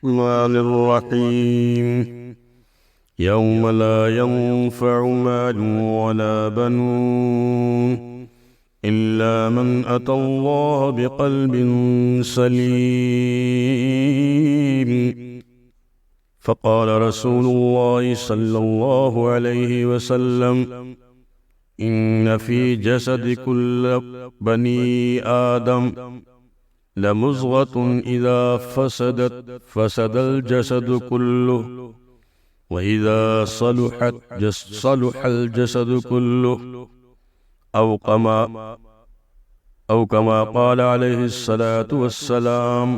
الرحمن الرحيم يوم لا ينفع مال ولا بنون إلا من أتى الله بقلب سليم. فقال رسول الله صلى الله عليه وسلم: إن في جسد كل بني آدم لمضغة إذا فسدت فسد الجسد كله، وإذا صلحت صلح الجسد كله، أو كما قال عليه الصلاة والسلام: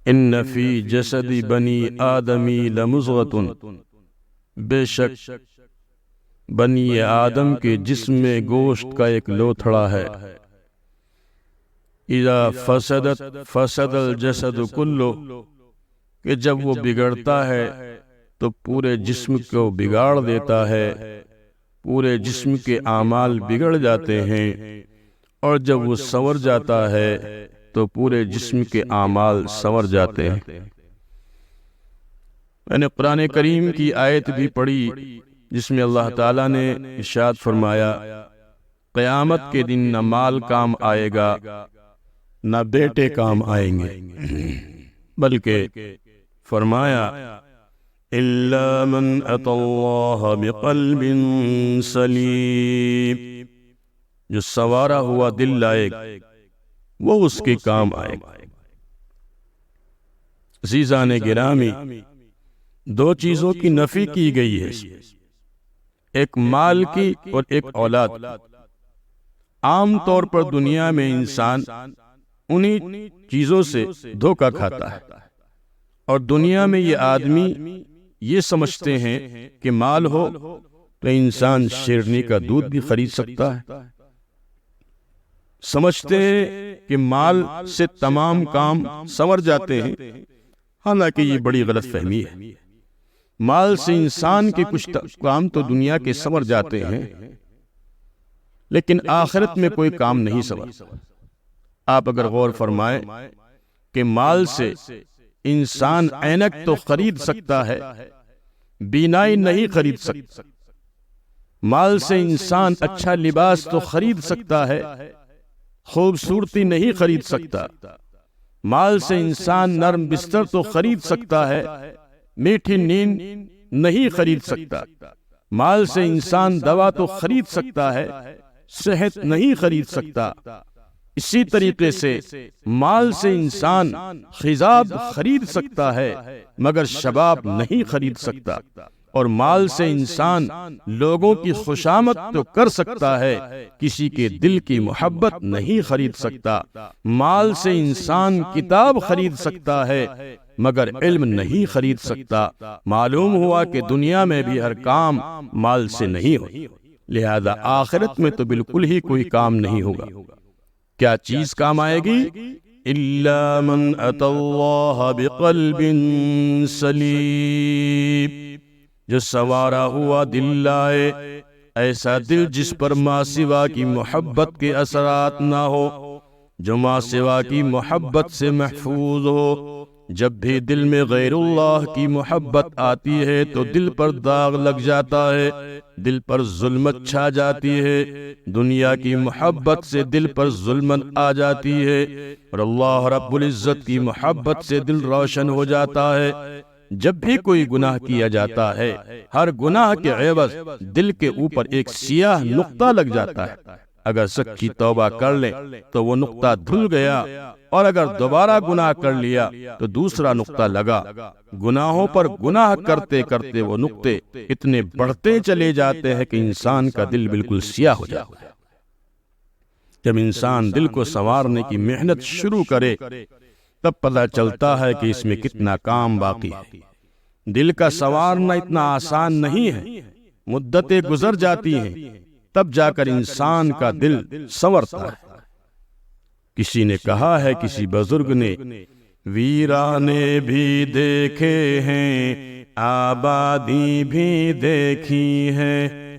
إن في جسد بني آدم لمضغة، بے شک بنی آدم کے جسم میں گوشت کا ایک لوتھڑا ہے، اذا فسدت فسد الجسد کلو، کہ جب وہ بگڑتا ہے تو پورے جسم کو بگاڑ دیتا ہے، پورے جسم کے اعمال بگڑ جاتے ہیں، اور جب وہ سنور جاتا ہے تو پورے جسم کے اعمال سنور جاتے ہیں۔ میں نے قرآن کریم کی آیت بھی پڑھی جس میں اللہ تعالیٰ نے ارشاد فرمایا: قیامت کے دن نہ مال کام آئے گا نہ بیٹے کام آئیں گے، بلکہ فرمایا الا من اتی اللہ بقلب سلیم، جو سنوارا ہوا دل لائے وہ اس کے کام آئے گا۔ عزیزان گرامی، دو چیزوں کی نفی کی گئی ہے، ایک مال کی اور ایک اولاد کی۔ عام طور پر دنیا میں انسان انہی چیزوں سے دھوکہ کھاتا ہے، اور دنیا میں یہ آدمی یہ سمجھتے ہیں کہ مال ہو تو انسان شیرنی کا دودھ بھی خرید سکتا ہے، سمجھتے ہیں کہ مال سے تمام کام سنور جاتے ہیں، حالانکہ یہ بڑی غلط فہمی ہے۔ مال سے انسان کے کچھ کام تو دنیا کے سنور جاتے ہیں، لیکن آخرت میں کوئی کام نہیں سنور۔ آپ اگر غور فرمائیں کہ مال سے انسان عینک تو خرید سکتا ہے، بینائی نہیں خرید سکتا۔ مال سے انسان اچھا لباس تو خرید سکتا ہے، خوبصورتی نہیں خرید سکتا۔ مال سے انسان نرم بستر تو خرید سکتا ہے، میٹھی نیند نہیں خرید سکتا۔ مال سے انسان دوا تو خرید سکتا ہے، صحت نہیں خرید سکتا۔ اسی طریقے سے مال سے انسان خضاب خرید سکتا ہے مگر شباب نہیں خرید سکتا، اور مال سے انسان لوگوں کی خوشامد تو کر سکتا ہے، کسی کے دل کی محبت نہیں خرید سکتا۔ مال سے انسان کتاب خرید سکتا ہے مگر علم نہیں خرید سکتا۔ معلوم ہوا کہ دنیا میں بھی ہر کام مال سے نہیں ہو، لہذا آخرت میں تو بالکل ہی کوئی کام نہیں ہوگا۔ کیا چیز کام آئے گی؟ الا من اتی اللہ بقلب سلیم، جو سنوارا ہوا دل لائے، ایسا دل جس پر ماں سوا کی محبت کے اثرات نہ ہو، جو ماں سوا کی محبت سے محفوظ ہو۔ جب بھی دل میں غیر اللہ کی محبت آتی ہے تو دل پر داغ لگ جاتا ہے، دل پر ظلمت چھا جاتی ہے، دنیا کی محبت سے دل پر ظلمت آ جاتی ہے، اور اللہ رب العزت کی محبت سے دل روشن ہو جاتا ہے۔ جب بھی کوئی گناہ کیا جاتا ہے، ہر گناہ کے عوض دل کے اوپر ایک سیاہ نقطہ لگ جاتا ہے۔ اگر سچی توبہ کر لیں تو وہ نقطہ دھل گیا، اور اگر دوبارہ گناہ کر لیا تو دوسرا نقطہ لگا۔ گناہوں پر گناہ کرتے کرتے وہ نقطے اتنے بڑھتے چلے جاتے ہیں کہ انسان کا دل بالکل سیاہ ہو جاتا ہے۔ جب انسان دل کو سنوارنے کی محنت شروع کرے تب پتہ چلتا ہے کہ اس میں کتنا کام باقی ہے۔ دل کا سنوارنا اتنا آسان نہیں ہے، مدتیں گزر جاتی ہیں تب جا کر انسان کا دل سنورتا ہے۔ کسی نے کہا ہے، کسی بزرگ نے، ویرانے بھی دیکھے ہیں آبادی بھی دیکھی ہے،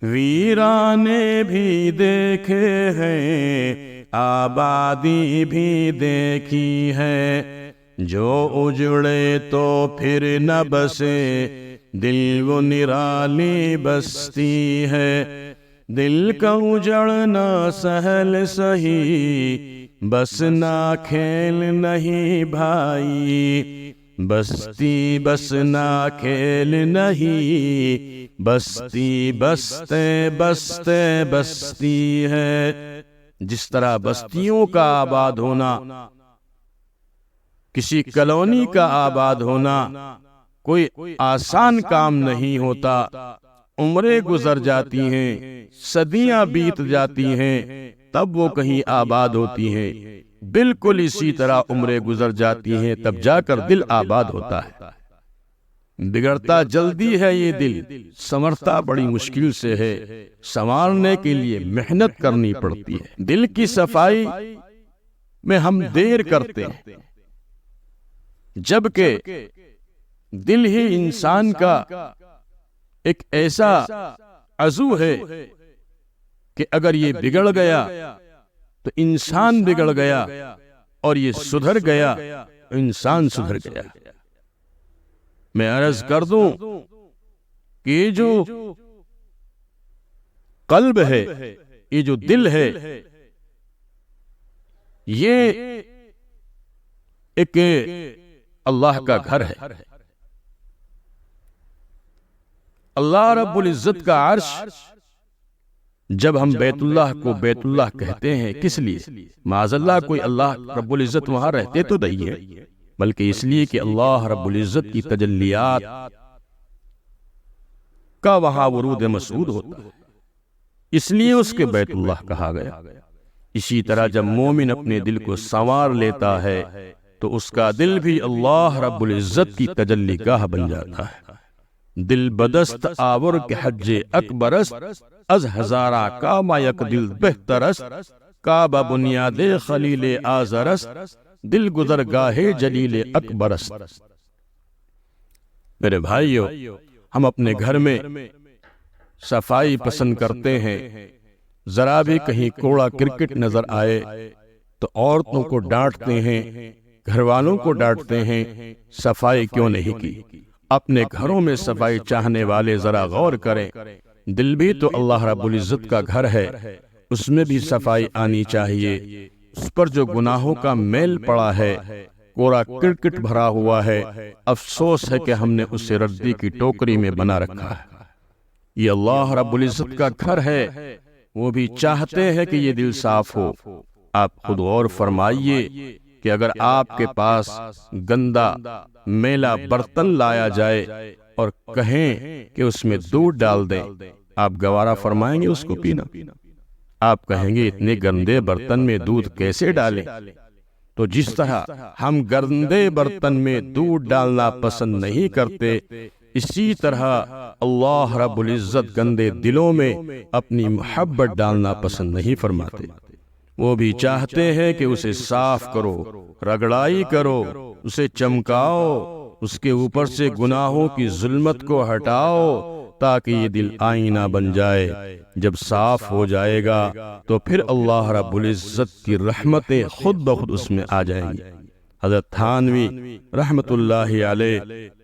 ویرانے بھی دیکھے ہیں آبادی بھی دیکھی ہے، جو اجڑے تو پھر نہ بسے، دل وہ نرالی بستی ہے، دل کا اجڑنا سہل سہی، بسنا کھیل نہیں بھائی، بستی بسنا کھیل نہیں، بستی بستے بستے بستی ہے۔ جس طرح بستیوں کا آباد ہونا، کسی کالونی کا آباد ہونا کوئی آسان کام نہیں ہوتا، عمریں گزر جاتی ہیں، صدیاں بیت جاتی ہیں، تب وہ کہیں آباد ہوتی ہیں۔ بالکل اسی طرح عمریں گزر جاتی ہیں، تب جا کر دل آباد ہوتا ہے۔ بگڑتا جلدی ہے یہ دل، سنورتا بڑی مشکل سے ہے، سنوارنے کے لیے محنت کرنی پڑتی ہے۔ دل کی صفائی میں ہم دیر کرتے ہیں، جبکہ دل ہی انسان کا ایک ایسا عضو ہے کہ اگر یہ بگڑ گیا تو انسان بگڑ گیا، اور یہ سدھر گیا انسان سدھر گیا۔ میں عرض کر دوں کہ یہ جو قلب ہے، یہ جو دل ہے، یہ ایک اللہ کا گھر ہے۔ اللہ رب العزت کا عرش، جب ہم بیت اللہ کو بیت اللہ کہتے ہیں، کس لیے؟ معاذ اللہ کوئی اللہ رب العزت وہاں رہتے تو نہیں ہے، بلکہ اس لیے کہ اللہ رب العزت کی تجلیات کا وہاں ورود مسعود ہوتا ہے، اس لیے اس کے بیت اللہ کہا گیا۔ اسی طرح جب مومن اپنے دل کو سنوار لیتا ہے تو اس کا دل بھی اللہ رب العزت کی تجلی گاہ بن جاتا ہے۔ دل بدست آور کے حج اکبرست، از ہزارہ کاما یک دل بہترست، کعبہ بنیاد خلیل آزرست، دل گزر گاہے جلیل اکبرست۔ میرے بھائیو، ہم اپنے گھر میں صفائی پسند کرتے ہیں، ذرا بھی کہیں کوڑا کرکٹ نظر آئے تو عورتوں کو ڈانٹتے ہیں، گھر والوں کو ڈانٹتے ہیں، صفائی کیوں نہیں کی؟ اپنے گھروں میں صفائی چاہنے والے ذرا غور کریں، دل بھی تو اللہ رب العزت کا گھر ہے، اس میں بھی صفائی آنی چاہیے۔ اس پر جو گناہوں کا میل پڑا ہے، کوڑا کرکٹ بھرا ہوا ہے، افسوس ہے کہ ہم نے اسے ردی کی ٹوکری میں بنا رکھا ہے۔ یہ اللہ رب العزت کا گھر ہے، وہ بھی چاہتے ہیں کہ یہ دل صاف ہو۔ آپ خود غور فرمائیے کہ اگر آپ کے پاس گندا میلا برتن لایا جائے اور کہیں کہ اس میں دودھ ڈال دیں، آپ گوارا فرمائیں گے اس کو پینا؟ آپ کہیں گے اتنے گندے برتن میں دودھ کیسے ڈالیں؟ تو جس طرح ہم گندے برتن میں دودھ ڈالنا پسند نہیں کرتے، اسی طرح اللہ رب العزت گندے دلوں میں اپنی محبت ڈالنا پسند نہیں فرماتے۔ وہ بھی چاہتے ہیں کہ اسے صاف کرو، رگڑائی کرو، اسے چمکاؤ، اس کے اوپر سے گناہوں کی ظلمت کو ہٹاؤ، تاکہ یہ دل آئینہ بن جائے۔ جب صاف ہو جائے گا تو پھر اللہ رب العزت کی رحمتیں خود بخود اس میں آ جائیں گی۔ حضرت تھانوی رحمت اللہ علیہ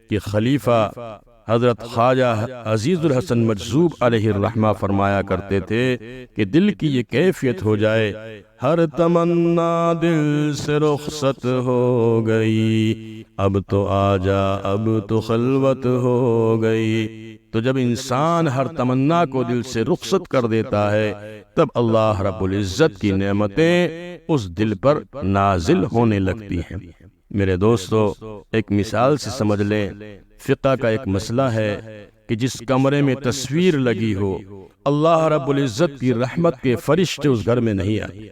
کہ خلیفہ حضرت خواجہ عزیز الحسن مجذوب علیہ الرحمہ فرمایا کرتے تھے کہ دل کی یہ کیفیت ہو جائے، ہر تمنا دل سے رخصت ہو گئی، اب تو آجا اب تو خلوت ہو گئی۔ تو جب انسان ہر تمنا کو دل سے رخصت کر دیتا ہے، تب اللہ رب العزت کی نعمتیں اس دل پر نازل ہونے لگتی ہیں۔ میرے دوستو، ایک مثال سے سمجھ لیں، فقہ کا ایک مسئلہ ہے کہ جس کمرے میں تصویر لگی ہو، اللہ رب العزت کی رحمت کے فرشتے اس گھر میں نہیں آئے۔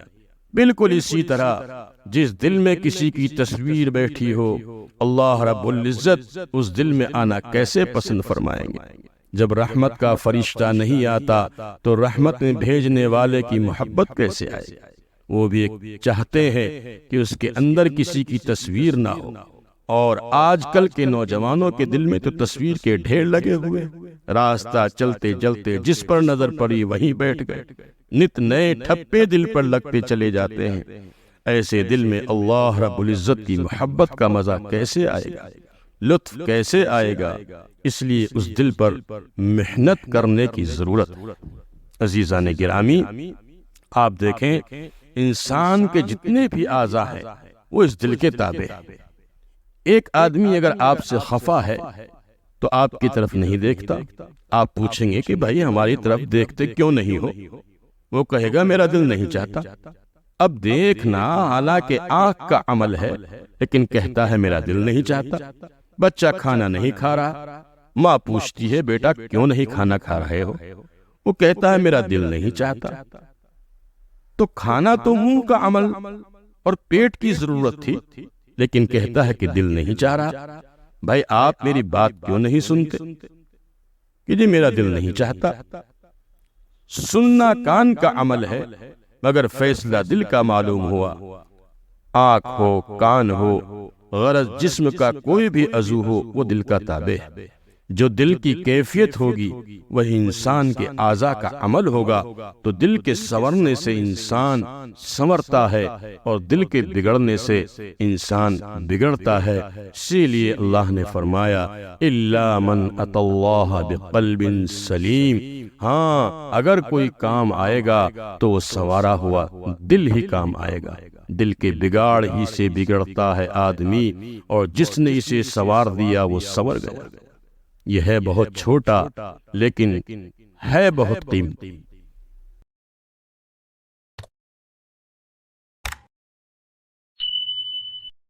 بالکل اسی طرح جس دل میں کسی کی تصویر بیٹھی ہو، اللہ رب العزت اس دل میں آنا کیسے پسند فرمائیں گے؟ جب رحمت کا فرشتہ نہیں آتا تو رحمت میں بھیجنے والے کی محبت کیسے آئے؟ وہ بھی چاہتے ہیں کہ اس کے اندر کسی کی تصویر نہ ہو، اور آج کل کے نوجوانوں کے دل میں تو تصویر کے ڈھیر لگے ہوئے، راستہ چلتے چلتے جس پر نظر پڑی وہیں بیٹھ گئے، نت نئے ٹھپے دل پر لگتے چلے جاتے ہیں۔ ایسے دل میں اللہ رب العزت کی محبت کا مزہ کیسے آئے گا، لطف کیسے آئے گا؟ اس لیے اس دل پر محنت کرنے کی ضرورت۔ عزیزان گرامی، آپ دیکھیں انسان کے جتنے بھی اعضاء ہیں وہ اس دل کے تابع ہیں۔ ایک آدمی اگر آپ سے خفا ہے تو آپ کی طرف نہیں دیکھتا، آپ پوچھیں گے کہ بھائی ہماری طرف دیکھتے کیوں نہیں ہو؟ وہ کہے گا میرا دل نہیں چاہتا۔ اب دیکھنا حالانکہ آنکھ کا عمل ہے، لیکن کہتا ہے میرا دل نہیں چاہتا۔ بچہ کھانا نہیں کھا رہا، ماں پوچھتی ہے بیٹا کیوں نہیں کھانا کھا رہے ہو؟ وہ کہتا ہے میرا دل نہیں چاہتا۔ تو کھانا تو منہ کا عمل اور پیٹ کی ضرورت تھی، لیکن کہتا ہے کہ دل نہیں چاہ رہا۔ بھائی آپ میری بات کیوں نہیں سنتے کہ جی میرا دل نہیں چاہتا؟ سننا کان کا عمل ہے، مگر فیصلہ دل کا معلوم ہوا۔ آنکھ ہو، کان ہو، غرض جسم کا کوئی بھی عضو ہو، وہ دل کا تابع ہے۔ جو دل کی کیفیت ہوگی وہی انسان کے اعضاء کا عمل ہوگا۔ تو دل کے سنورنے سے انسان سنورتا ہے اور دل کے بگڑنے سے انسان بگڑتا ہے۔ اسی لیے اللہ نے فرمایا الا من اتى اللہ بقلب سلیم۔ ہاں اگر کوئی کام آئے گا تو وہ سنوارا ہوا دل ہی کام آئے گا۔ دل کے بگاڑ ہی سے بگڑتا ہے آدمی، اور جس نے اسے سنوار دیا وہ سنور گیا۔ یہ ہے بہت چھوٹا لیکن ہے بہت قیمتی۔